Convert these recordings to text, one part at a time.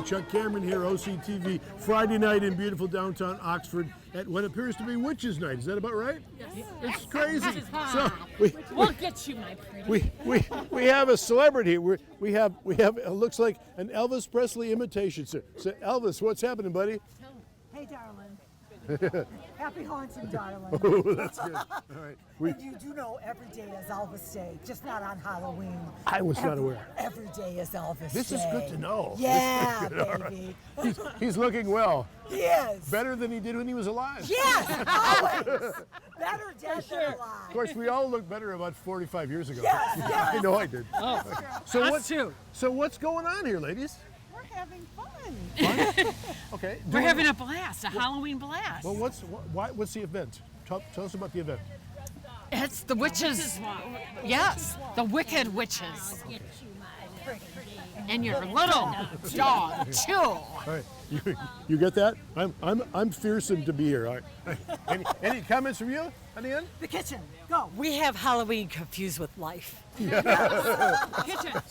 Chuck Cameron here, OCTV, Friday night in beautiful downtown Oxford at what appears to be Witches' Night. Is that about right? Yes. It's crazy. So we'll get you, my pretty. We have a celebrity. We have it looks like an Elvis Presley imitation. So Elvis, what's happening, buddy? Hey, darling. Happy haunting, darling. Oh, that's good. All right. And you do know every day is Elvis Day, just not on Halloween. I was not aware. Every day is Elvis This Day. is good to know. Yeah, All baby. right. He's looking well. He is. Better than he did when he was alive. Yes, always. Better dead than Of alive. course, we all look better about 45 years ago. Yes, yes. I know I did. Oh, So us what? too. So what's going on here, ladies? We're having fun. Fun? Okay. We're having a blast, a Halloween blast. Well, what's the event? Tell us about the event. It's the witches. Yes, the wicked witches. And your little dog too. All right. You get that? I'm fearsome to be here. All right. Any comments from you at the end? The kitchen, go. We have Halloween confused with life. Kitchen,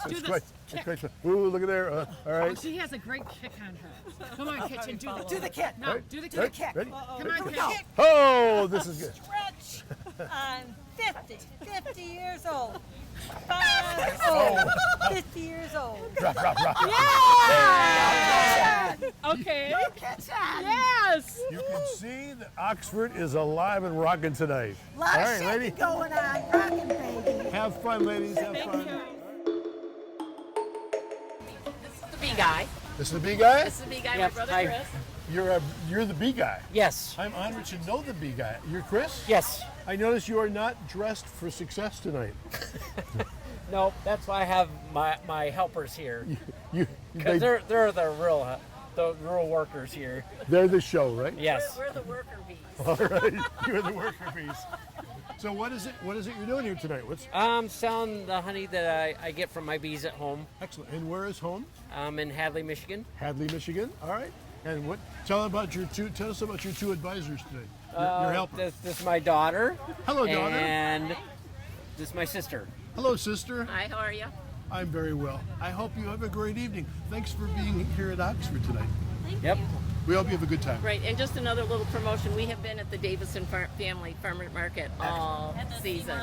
do this. Great. Ooh, look at there. All Oh, right. she has a great kick on her. Come on, kitchen, do Do the kick. No, Right. do the Right. kick. Ready? Come on, Go. kitchen. Oh, this is good. Stretch. I'm 50 years old. Oh. 50 years old. Drop. Okay. Kitchen. Yes. You can see that Oxford is alive and rocking tonight. Lot All of right, shaking lady. going on. Rocking, baby. Have fun, ladies. Have fun. This is the bee guy. This is the bee guy? This is the bee guy, Yep, my brother hi. Chris. You're the bee guy. Yes. I'm honored to know the bee guy. You're Chris? Yes. I notice you are not dressed for success tonight. No, that's why I have my helpers here. You, Because they, they're the real workers here. they're the show, right? Yes. We're the worker bees. All right. You're the worker bees. So what is it you're doing here tonight? What's I'm selling the honey that I get from my bees at home. excellent? And where is home? I'm in Hadley, Michigan. Hadley, Michigan. All right. And what? Tell us about your two advisors today. Your helpers. This is my daughter. Hello, daughter. And this is my sister. Hello, sister. Hi, how are you? I'm very well. I hope you have a great evening. Thanks for being here at Oxford tonight. Yep. We hope you have a good time. Right, and just another little promotion. We have been at the Davison Family Farmer Market all season.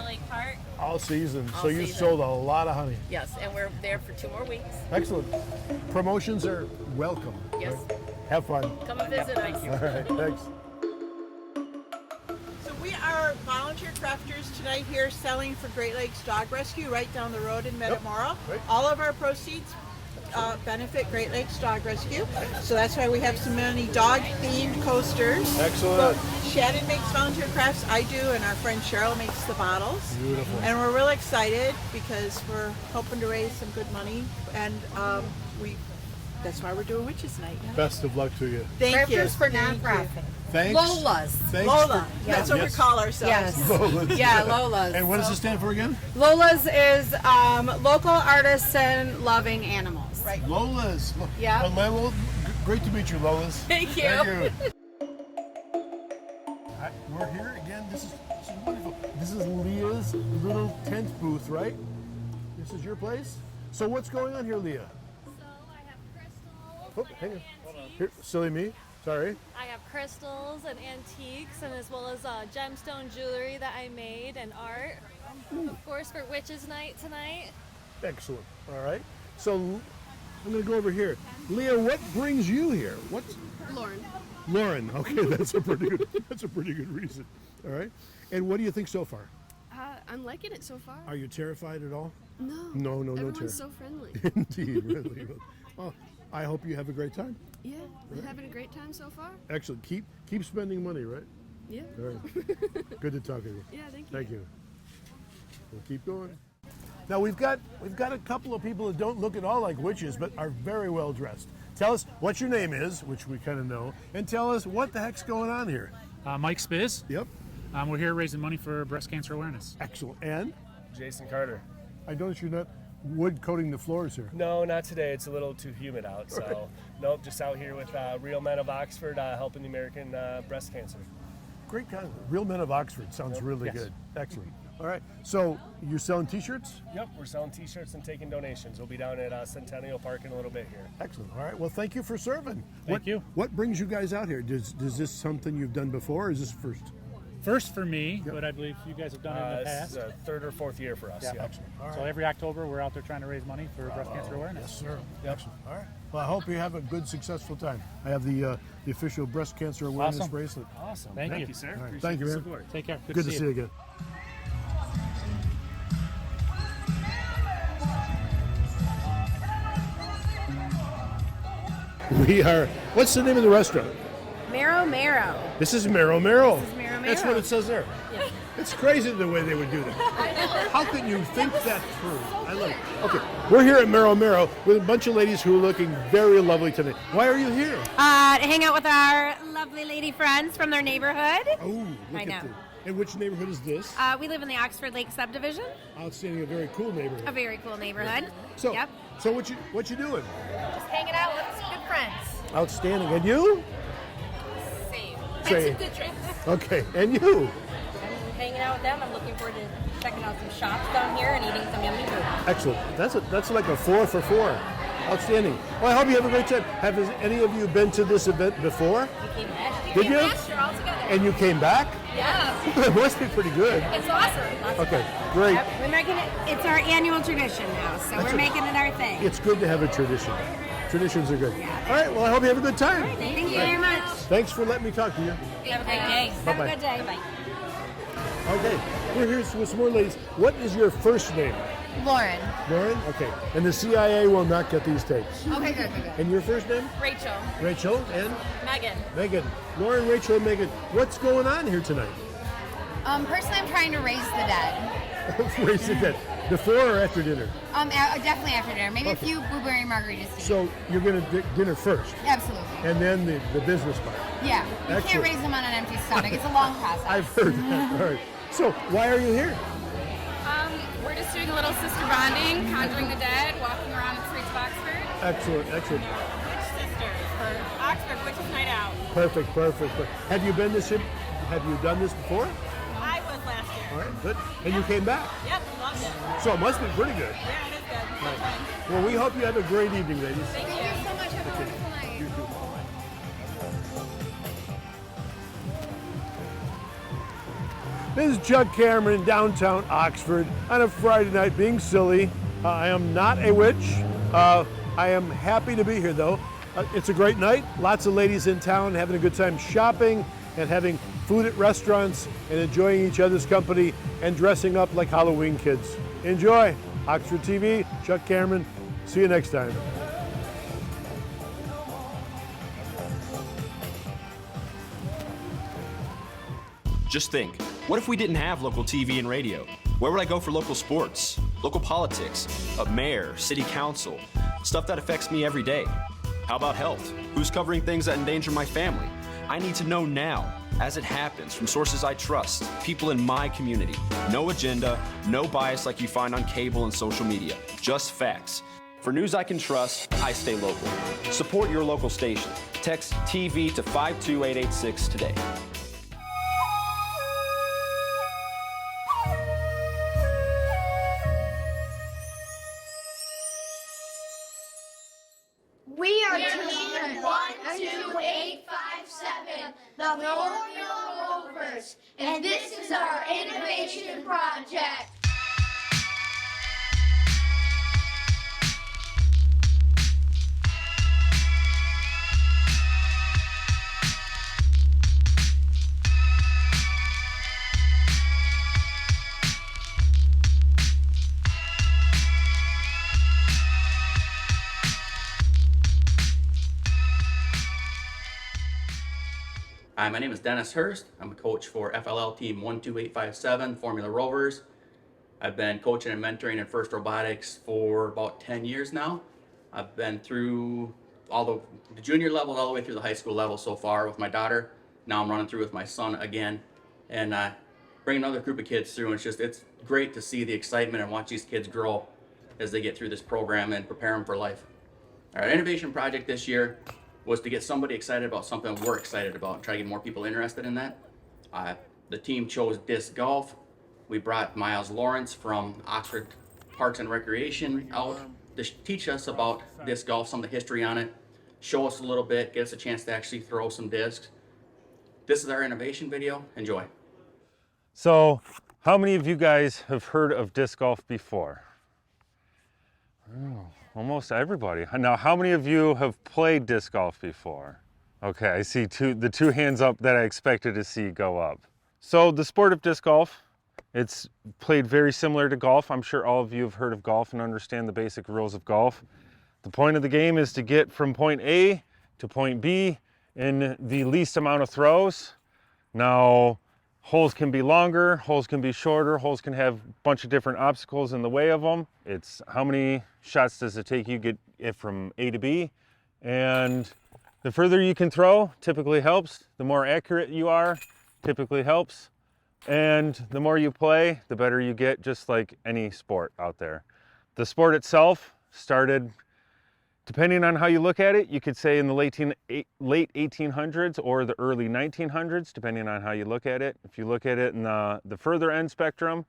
All season. All So you season. sold a lot of honey. Yes, and we're there for 2 more weeks. Excellent. Promotions are welcome. Yes. Right? Have fun. Come and visit us. All right. Thanks. So we are volunteer crafters tonight here selling for Great Lakes Dog Rescue right down the road in Metamora. Right. All of our proceeds benefit Great Lakes Dog Rescue. So that's why we have so many dog-themed coasters. Excellent. Shannon makes volunteer crafts, I do, and our friend Cheryl makes the bottles. Beautiful. And we're really excited because we're hoping to raise some good money, and that's why we're doing Witches Night. Yeah. Best of luck to you. Thank you. Crafters for Thank you. nonprofit. Thanks. Lola's. Thanks Lola. for- That's what Yes. we call ourselves. Yes. Lola's. Yeah, Lola's. And what does it stand for again? Lola's is local artisan loving animals. Right. Lola's. Yeah. Lola, great to meet you, Lola's. Thank you. We're here again. This is wonderful. This is Leah's little tent booth, right? This is your place? So what's going on here, Leah? So I have crystals Oh, hang on. and Here, silly me. Sorry. I have crystals and antiques, and as well as gemstone jewelry that I made and art. Of course, for Witches Night tonight. Excellent. All right. So I'm going to go over here. Leah, what brings you here? What's Lauren. Lauren? Okay, that's a pretty good reason. All right. And what do you think so far? I'm liking it so far. Are you terrified at all? No. No terror. Everyone's so friendly. Indeed, really. Well, I hope you have a great time. Yeah, we're having a great time so far. Excellent. Keep spending money, right? Yeah. All right. Good to talk to you. Yeah, thank you. Thank you. We'll keep going. Now we've got a couple of people that don't look at all like witches, but are very well dressed. Tell us what your name is, which we kind of know, and tell us what the heck's going on here. Mike Spiz. Yep. We're here raising money for breast cancer awareness. Excellent. And Jason Carter. I notice you're not wood coating the floors here. No, not today. It's a little too humid out. So, nope, just out here with Real Men of Oxford helping the American breast cancer. Great kind. Real Men of Oxford sounds really Yes. good. Excellent. All right. So you're selling T-shirts? Yep, we're selling T-shirts and taking donations. We'll be down at Centennial Park in a little bit here. Excellent. All right. Well, thank you for serving. Thank you. What brings you guys out here? Does this something you've done before, or is this first? First for me, but I believe you guys have done it in the It's past. the third or fourth year for us. Yeah. Yep. Excellent. All right. So every October, we're out there trying to raise money for breast cancer awareness. Yes, sir. Excellent. All right. Well, I hope you have a good, successful time. I have the official breast cancer awareness Awesome. bracelet. Awesome. Thank you. sir. All right. Appreciate Thank you, the man. support. Take care. Good to see you again. We are. What's the name of the restaurant? Marrow. This is Marrow Marrow. This is Marrow That's Marrow. what it says there. Yeah. It's crazy the way they would do that. How can you think that through? I love it. Okay, we're here at Marrow Marrow with a bunch of ladies who are looking very lovely today. Why are you here? To hang out with our lovely lady friends from their neighborhood. Oh, look I know. at this. And which neighborhood is this? We live in the Oxford Lake subdivision. Outstanding, a very cool neighborhood. A very cool neighborhood. So, Yep. so what you doing? Just hanging out with some good friends. Outstanding. And you? Same. Same. And some good drinks. Okay. And you? I'm hanging out with them. I'm looking forward to checking out some shops down here and eating some yummy food. Excellent. That's like a 4 for 4. Outstanding. Well, I hope you have a great time. Have any of you been to this event before? We came last Did you? last year all together. And you came back? Yeah. It must be pretty good. It's awesome. Okay, great. Yep, we're making it. It's our annual tradition now, so we're making it our thing. It's good to have a tradition. Traditions are good. All right, well, I hope you have a good time. Thank you very much. Thanks for letting me talk to you. Have a great day. Bye-bye. Have a good day. Bye. Okay, we're here with some more ladies. What is your first name? Lauren. Lauren? Okay. And the CIA will not get these tapes. Okay, good. And your first name? Rachel. Rachel and? Megan. Megan. Lauren, Rachel, and Megan. What's going on here tonight? Personally, I'm trying to raise the dead. Raise the dead. Before or after dinner? Definitely after dinner. Maybe Okay. a few blueberry margaritas. So you're going to dinner first, Absolutely. and then the business part. Yeah. You Excellent. can't raise them on an empty stomach. It's a long process. I've heard that. All right. So why are you here? We're just doing a little sister bonding, conjuring the dead, walking around the streets of Oxford. Excellent, excellent. Witch sisters for Oxford Witches Night Out. Perfect. Have you been this? Have you done this before? I was last year. All right, good. And you came back. Yep, loved it. So it must be pretty good. Yeah, it is good. Right. Well, we hope you have a great evening, ladies. Thank you so much. Have a wonderful night. You too. This is Chuck Cameron in downtown Oxford on a Friday night being silly. I am not a witch. I am happy to be here though. It's a great night. Lots of ladies in town having a good time shopping and having food at restaurants and enjoying each other's company and dressing up like Halloween kids. Enjoy. Oxford TV, Chuck Cameron. See you next time. Just think, what if we didn't have local TV and radio? Where would I go for local sports, local politics, a mayor, city council, stuff that affects me every day? How about health? Who's covering things that endanger my family? I need to know now, as it happens, from sources I trust, people in my community. No agenda, no bias like you find on cable and social media, just facts. For news I can trust, I stay local. Support your local station. Text TV to 52886 today. We are Team 12857, the Formula Roverz, and this is our innovation project. Hi, my name is Dennis Hurst. I'm a coach for FLL Team 12857, Formula Roverz. I've been coaching and mentoring in FIRST Robotics for about 10 years now. I've been through all the junior level all the way through the high school level so far with my daughter. Now I'm running through with my son again and bring another group of kids through. And it's great to see the excitement and watch these kids grow as they get through this program and prepare them for life. Our innovation project this year was to get somebody excited about something we're excited about and try to get more people interested in that. The team chose disc golf. We brought Miles Lawrence from Oxford Parks and Recreation out to teach us about disc golf, some of the history on it, show us a little bit, get us a chance to actually throw some discs. This is our innovation video. Enjoy. So, how many of you guys have heard of disc golf before? Oh, almost everybody. Now, how many of you have played disc golf before? Okay, I see the two hands up that I expected to see go up. So the sport of disc golf, it's played very similar to golf. I'm sure all of you have heard of golf and understand the basic rules of golf. The point of the game is to get from point A to point B in the least amount of throws. Now, holes can be longer, holes can be shorter, holes can have a bunch of different obstacles in the way of them. It's how many shots does it take you get it from A to B, and the further you can throw typically helps. The more accurate you are typically helps, and the more you play, the better you get, just like any sport out there. The sport itself started, depending on how you look at it, you could say in the late 1800s or the early 1900s, depending on how you look at it. If you look at it in the further end spectrum,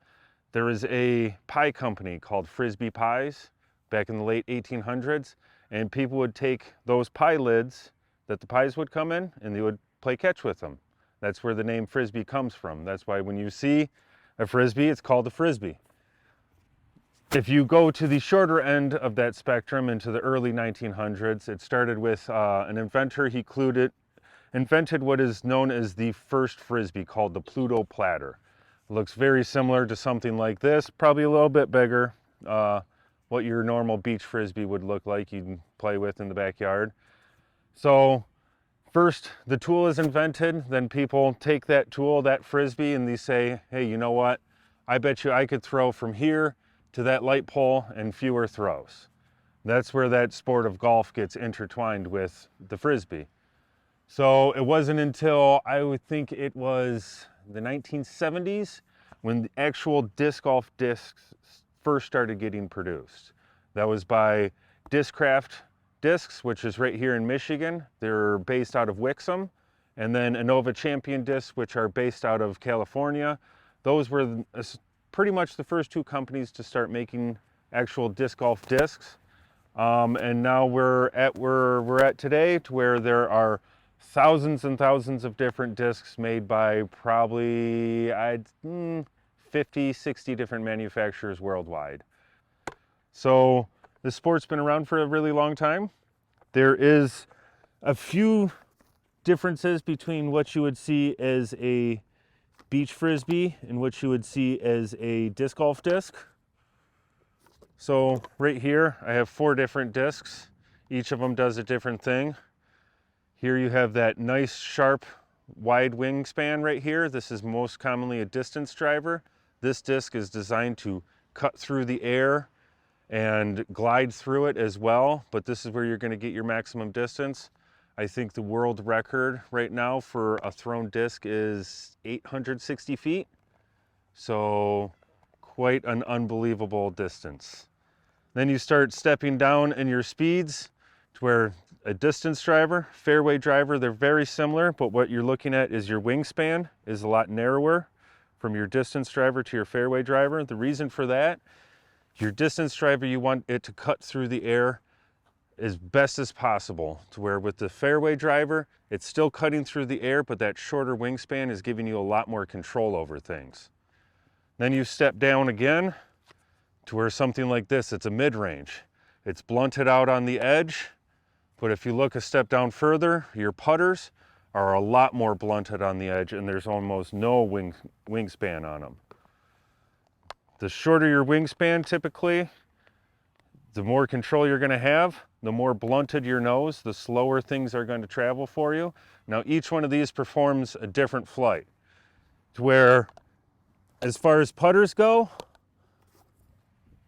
there is a pie company called Frisbee Pies back in the late 1800s, and people would take those pie lids that the pies would come in and they would play catch with them. That's where the name Frisbee comes from. That's why when you see a Frisbee, it's called a Frisbee. If you go to the shorter end of that spectrum into the early 1900s, it started with an inventor. He invented what is known as the first Frisbee, called the Pluto Platter. It looks very similar to something like this, probably a little bit bigger, what your normal beach Frisbee would look like you can play with in the backyard. So first the tool is invented, then people take that tool, that Frisbee, and they say, hey, you know what? I bet you I could throw from here to that light pole in fewer throws. That's where that sport of golf gets intertwined with the Frisbee. So it wasn't until, I would think it was the 1970s, when the actual disc golf discs first started getting produced. That was by Discraft Discs, which is right here in Michigan. They're based out of Wixom. And then Innova Champion Discs, which are based out of California. Those were pretty much the first two companies to start making actual disc golf discs. And now we're at where we're at today, to where there are thousands and thousands of different discs made by probably 50, 60 different manufacturers worldwide. So the sport's been around for a really long time. There is a few differences between what you would see as a beach Frisbee and what you would see as a disc golf disc. So right here, I have 4 different discs. Each of them does a different thing. Here you have that nice, sharp, wide wingspan right here. This is most commonly a distance driver. This disc is designed to cut through the air and glide through it as well, but this is where you're going to get your maximum distance. I think the world record right now for a thrown disc is 860 feet. So quite an unbelievable distance. Then you start stepping down in your speeds to where a distance driver, fairway driver, they're very similar, but what you're looking at is your wingspan is a lot narrower from your distance driver to your fairway driver. The reason for that, your distance driver, you want it to cut through the air as best as possible, to where with the fairway driver, it's still cutting through the air, but that shorter wingspan is giving you a lot more control over things. Then you step down again to where something like this, it's a mid-range. It's blunted out on the edge, but if you look a step down further, your putters are a lot more blunted on the edge, and there's almost no wingspan on them. The shorter your wingspan typically, the more control you're going to have, the more blunted your nose, the slower things are going to travel for you. Now each one of these performs a different flight, to where as far as putters go,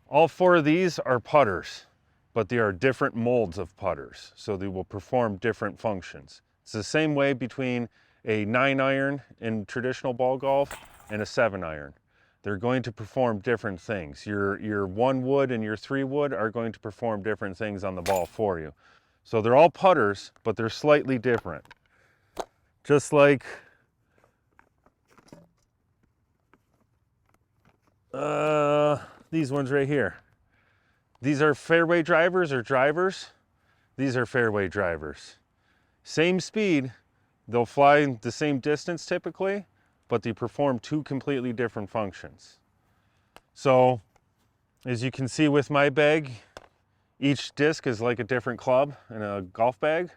all 4 of these are putters, but they are different molds of putters, so they will perform different functions. It's the same way between a 9-iron in traditional ball golf and a 7-iron. They're going to perform different things. Your 1 wood and your 3 wood are going to perform different things on the ball for you. So they're all putters, but they're slightly different. Just like These ones right here. These are fairway drivers or drivers. These are fairway drivers. Same speed, they'll fly the same distance typically, but they perform two completely different functions. So, as you can see with my bag, each disc is like a different club in a golf bag.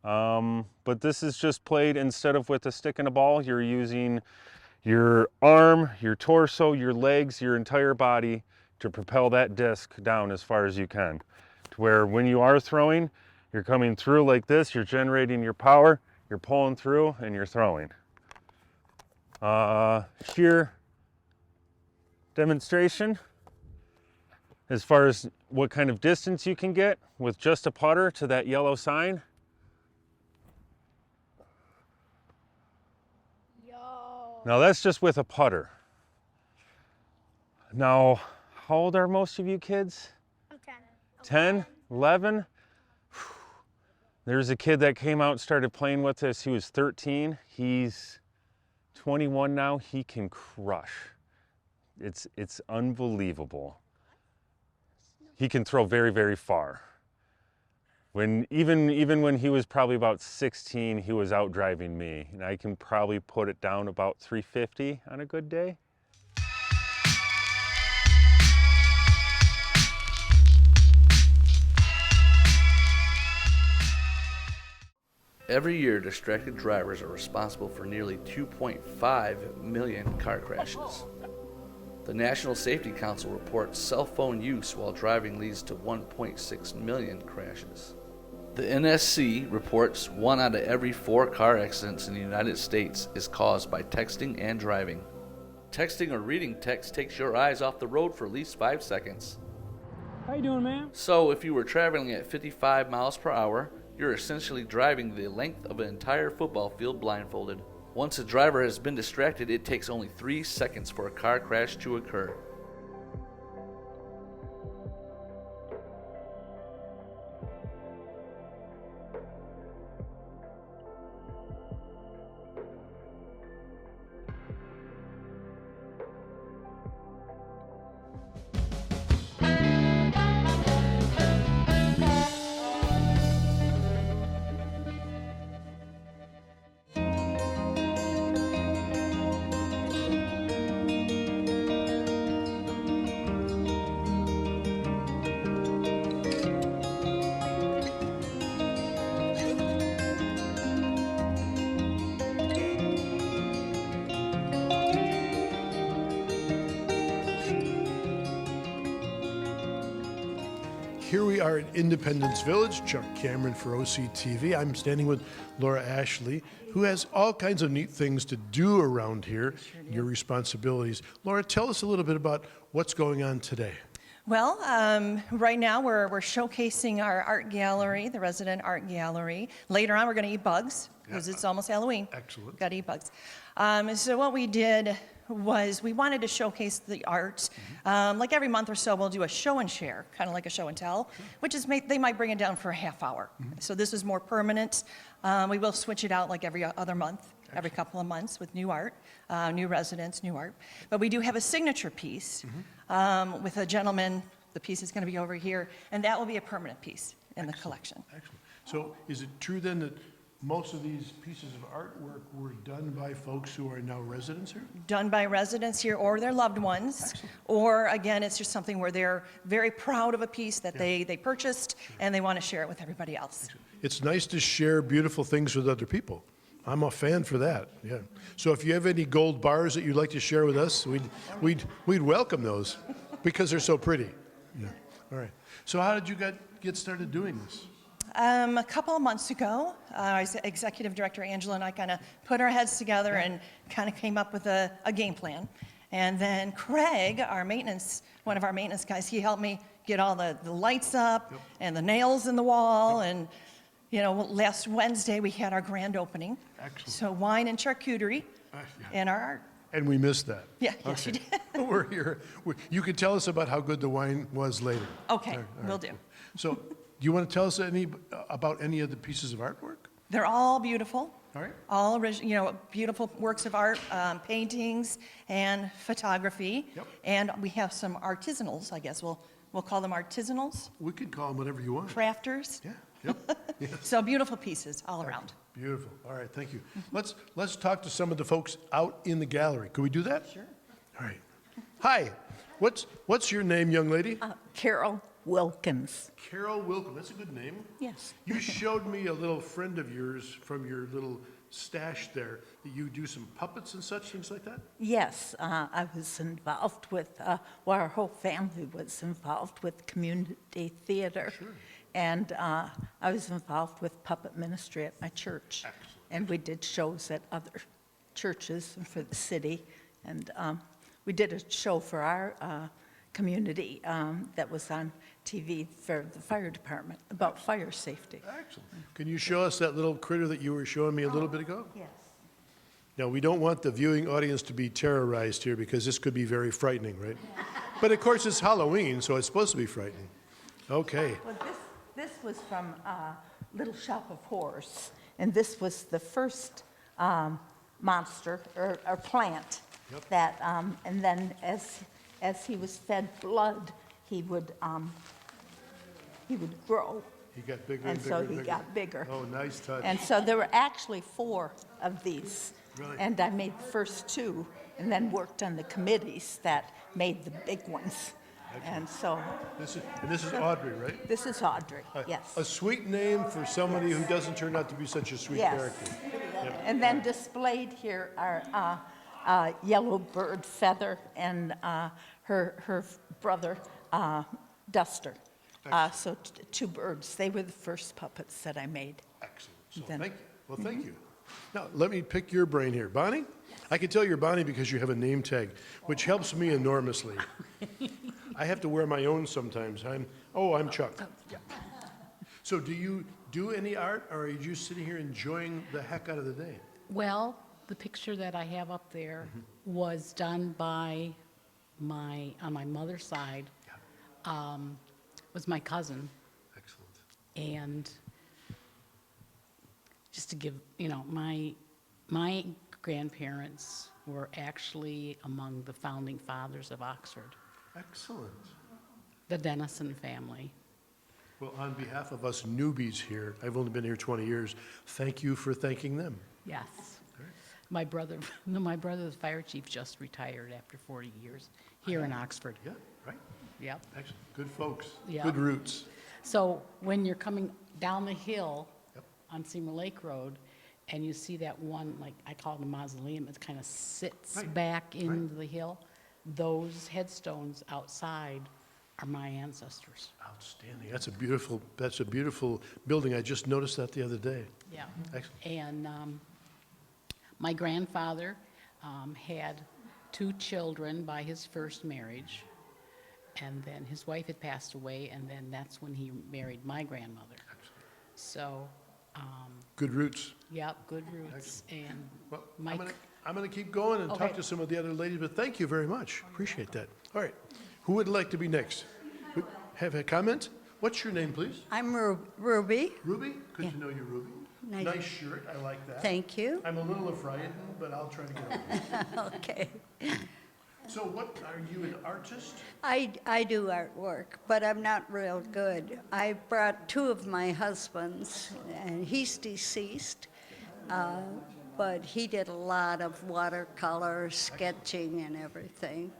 But this is just played, instead of with a stick and a ball, you're using your arm, your torso, your legs, your entire body to propel that disc down as far as you can. To where when you are throwing, you're coming through like this, you're generating your power, you're pulling through, and you're throwing. Sheer demonstration as far as what kind of distance you can get with just a putter to that yellow sign. Now that's just with a putter. Now, how old are most of you kids? 10, 11? There's a kid that came out and started playing with us. He was 13. He's 21 now. He can crush. It's unbelievable. He can throw very, very far. Even when he was probably about 16, he was out driving me, and I can probably put it down about 350 on a good day. Every year, distracted drivers are responsible for nearly 2.5 million car crashes. The National Safety Council reports cell phone use while driving leads to 1.6 million crashes. The NSC reports 1 out of every 4 car accidents in the United States is caused by texting and driving. Texting or reading text takes your eyes off the road for at least 5 seconds. How you doing, ma'am? So if you were traveling at 55 miles per hour, you're essentially driving the length of an entire football field blindfolded. Once a driver has been distracted, it takes only 3 seconds for a car crash to occur. Here we are at Independence Village. Chuck Cameron for OCTV. I'm standing with Laura Ashley, who has all kinds of neat things to do around here, your responsibilities. Laura, tell us a little bit about what's going on today. Well, right now we're showcasing our art gallery, the resident art gallery. Later on we're going to eat bugs, because it's almost Halloween. Excellent. Got to eat bugs. So what we did was we wanted to showcase the art. Like every month or so, we'll do a show and share, kind of like a show and tell, which is they might bring it down for a half hour. So this is more permanent. We will switch it out like every other month, every couple of months with new art, new residents, new art. But we do have a signature piece with a gentleman. The piece is going to be over here, and that will be a permanent piece in the collection. Excellent. So is it true then that most of these pieces of artwork were done by folks who are now residents here? Done by residents here or their loved ones. Excellent. Or again, it's just something where they're very proud of a piece that they purchased and they want to share it with everybody else. Excellent. It's nice to share beautiful things with other people. I'm a fan for that, yeah. So if you have any gold bars that you'd like to share with us, we'd welcome those because they're so pretty. Yeah. All right. So how did you get started doing this? A couple of months ago, our executive director Angela and I kind of put our heads together and kind of came up with a game plan. And then Craig, one of our maintenance guys, he helped me get all the lights up and the nails in the wall. And you know, last Wednesday we had our grand opening. Excellent. So wine and charcuterie and our art. And we missed that. Yeah, yes you did. We're here. You can tell us about how good the wine was later. Okay, All right. will do. So, do you want to tell us about any of the pieces of artwork? They're all beautiful. All right. All original, beautiful works of art, paintings and photography. Yep. And we have some artisanals, I guess we'll call them artisanals, We could call them whatever you want. crafters. Yeah. Yep. Yes. So beautiful pieces all around. Beautiful. All right. Thank you. Let's talk to some of the folks out in the gallery. Could we do that? Sure. All right. Hi. What's your name, young lady? Carol Wilkins. Carol Wilkins. That's a good name. Yes. You showed me a little friend of yours from your little stash there. That you do some puppets and such things like that. Yes, I was involved with, well, our whole family was involved with community theater. Sure. And I was involved with puppet ministry at my church. Excellent. And we did shows at other churches and for the city. And we did a show for our community that was on TV for the fire department about fire safety. Excellent. Can you show us that little critter that you were showing me a little bit ago? Yes. Now, we don't want the viewing audience to be terrorized here because this could be very frightening, right? But of course, it's Halloween, so it's supposed to be frightening. Okay. Well, this was from Little Shop of Horrors, and this was the first monster or plant that, and then as he was fed blood, he would grow. He got bigger And and bigger so and he bigger. got bigger. Oh, nice touch. And so there were actually 4 of these. Really? And I made the first 2, and then worked on the committees that made the big ones. And so. This is Audrey, right? This is Audrey, yes. A sweet name for somebody who doesn't turn out to be such a sweet Yes. character. Yep. And then displayed here are Yellow Bird Feather and her brother Duster. So 2 birds. They were the first puppets that I made. Excellent. So thank you. Well, thank you. Now, let me pick your brain here. Bonnie? I can tell you're Bonnie because you have a name tag, which helps me enormously. I have to wear my own sometimes. I'm Chuck. So do you do any art, or are you just sitting here enjoying the heck out of the day? Well, the picture that I have up there was done by on my mother's side, was my cousin. Excellent. And just to give, my grandparents were actually among the founding fathers of Oxford, Excellent. the Dennison family. Well, on behalf of us newbies here, I've only been here 20 years, thank you for thanking them. Yes. My brother, the fire chief, just retired after 40 years here in Oxford. Yeah, right. Yep. Excellent. Good folks. Yeah. Good roots. So when you're coming down the hill on Seymour Lake Road, and you see that one, like I call it a mausoleum, it kind of sits back into the hill, those headstones outside are my ancestors. Outstanding. That's a beautiful building. I just noticed that the other day. Yeah. Excellent. And my grandfather had 2 children by his first marriage, and then his wife had passed away, and then that's when he married my grandmother. So. Good roots. Yep, good roots. And Well, Mike. I'm going to keep going and talk to some of the other ladies, but thank you very much. Appreciate that. All right. Who would like to be next? Have a comment? What's your name, please? I'm Ruby. Ruby? Good to know you, Ruby. Nice shirt. I like that. Thank you. I'm a little frightened, but I'll try to get over it. Okay. So what, are you an artist? I do artwork, but I'm not real good. I brought 2 of my husbands, and he's deceased, but he did a lot of watercolor, sketching, and everything.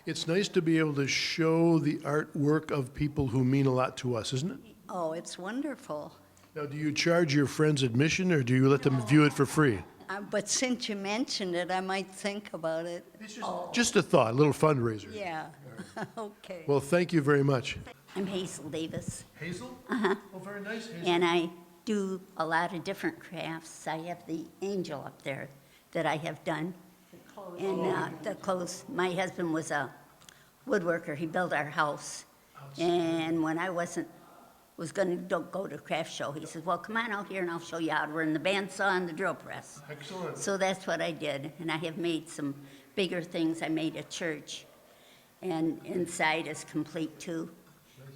It's nice to be able to show the artwork of people who mean a lot to us, isn't it? Oh, it's wonderful. Now, do you charge your friends admission, or do you let them view it for free? But since you mentioned it, I might think about it. Just a thought, a little fundraiser. Yeah. Okay. Well, thank you very much. I'm Hazel Davis. Hazel? Uh-huh. Oh, very nice, Hazel. And I do a lot of different crafts. I have the angel up there that I have done. And the clothes. My husband was a woodworker. He built our house. And when I was going to go to a craft show, he says, well, come on out here and I'll show you how to run the bandsaw and the drill press. Excellent. So that's what I did. And I have made some bigger things. I made a church, and inside is complete too.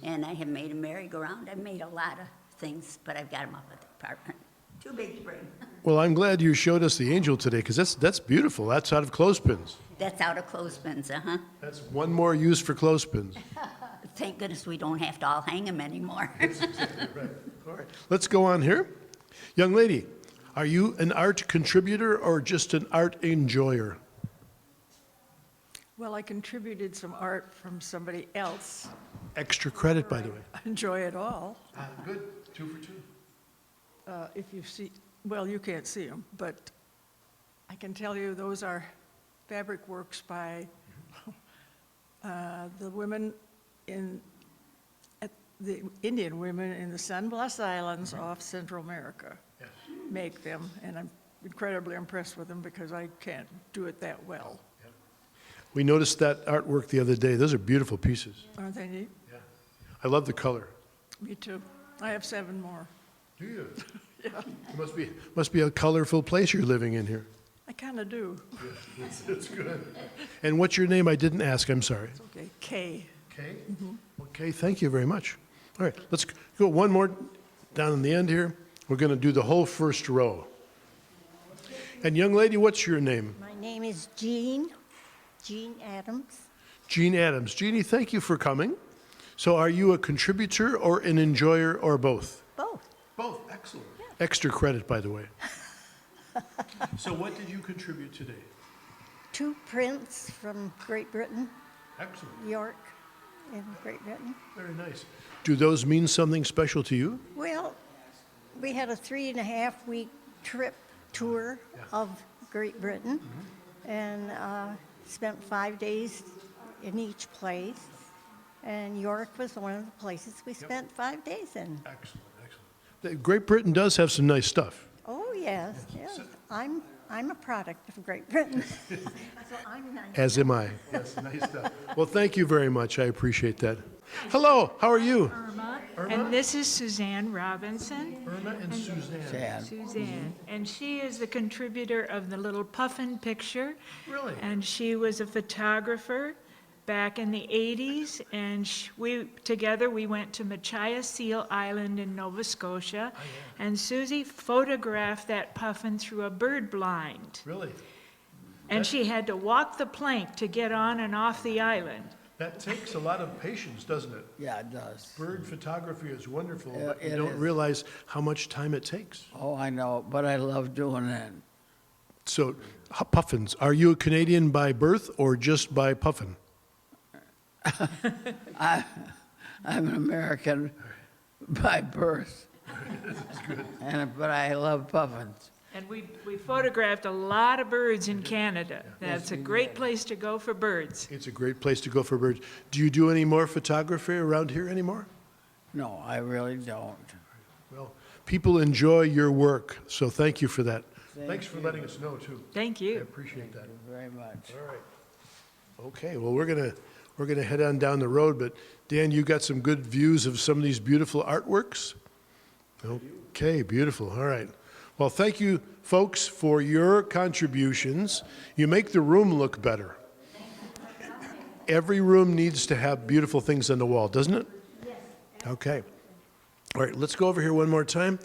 And I have made a merry-go-round. I've made a lot of things, but I've got them up at the apartment. Too big to bring. Well, I'm glad you showed us the angel today because that's beautiful. That's out of clothespins. That's out of clothespins, uh-huh. That's one more use for clothespins. Thank goodness we don't have to all hang them anymore. That's exactly right. All right. Let's go on here. Young lady, are you an art contributor or just an art enjoyer? Well, I contributed some art from somebody else. Extra credit, by the way. I enjoy it all. Good. 2 for 2. If you see, well, you can't see them, but I can tell you those are fabric works by the women the Indian women in the San Blas Islands off Central America make them, and I'm incredibly impressed with them because I can't do it that well. We noticed that artwork the other day. Those are beautiful pieces. Aren't they neat? Yeah. I love the color. Me too. I have 7 more. Do you? Yeah. It must be a colorful place you're living in here. I kind of do. Yeah, it's good. And what's your name? I didn't ask. I'm sorry. It's okay. Kay. Kay? Okay, thank you very much. All right, let's go one more down in the end here. We're going to do the whole first row. And young lady, what's your name? My name is Jean Adams. Jean Adams. Jeannie, thank you for coming. So are you a contributor or an enjoyer or both? Both. Both, excellent. Yeah. Extra credit, by the way. So what did you contribute today? 2 prints from Great Britain. Excellent. York in Great Britain. Very nice. Do those mean something special to you? Well, we had a 3.5-week tour of Great Britain, and spent 5 days in each place. And York was one of the places we spent 5 days in. Excellent, excellent. Great Britain does have some nice stuff. Oh yes, yes. I'm a product of Great Britain. So I'm nice. As am I. Yes, nice stuff. Well, thank you very much. I appreciate that. Hello, how are you? Irma. Irma? And this is Suzanne Robinson. Irma and Suzanne. Suzanne. And she is the contributor of the little puffin picture. Really? And she was a photographer back in the 80s, and together we went to Machias Seal Island in Nova Scotia, and Susie photographed that puffin through a bird blind. Really? And she had to walk the plank to get on and off the island. That takes a lot of patience, doesn't it? Yeah, it does. Bird photography is wonderful, Yeah, but you it don't is. realize how much time it takes. Oh, I know, but I love doing that. So, puffins, are you a Canadian by birth or just by puffin? I'm an American by birth, but I love puffins. And we photographed a lot of birds in Canada. That's a great place to go for birds. It's a great place to go for birds. Do you do any more photography around here anymore? No, I really don't. Well, people enjoy your work, so thank you for that. Thanks for you. letting us know, too. Thank you. I appreciate that. Thank you very much. All right. Okay, well, we're gonna head on down the road, but Dan, you got some good views of some of these beautiful artworks? Okay, beautiful. All right. Well, thank you, folks, for your contributions. You make the room look better. Every room needs to have beautiful things on the wall, doesn't it? Yes. Okay. All right, let's go over here one more time.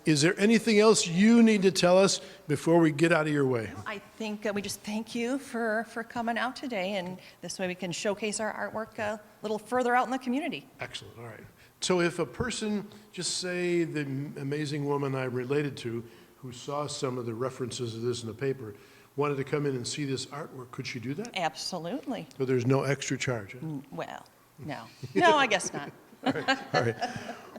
Is there anything else you need to tell us before we get out of your way? I think we just thank you for coming out today, and this way we can showcase our artwork a little further out in the community. Excellent, all right. So if a person, just say the amazing woman I related to, who saw some of the references of this in the paper, wanted to come in and see this artwork, could she do that? Absolutely. So there's no extra charge? Huh? Well, no. No, I guess not. All right.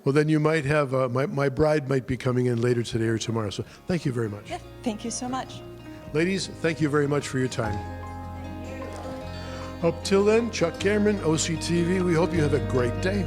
Well, then you might have, my bride might be coming in later today or tomorrow, so thank you very much. Yeah, thank you so much. Ladies, thank you very much for your time. Up till then, Chuck Cameron, OCTV, we hope you have a great day.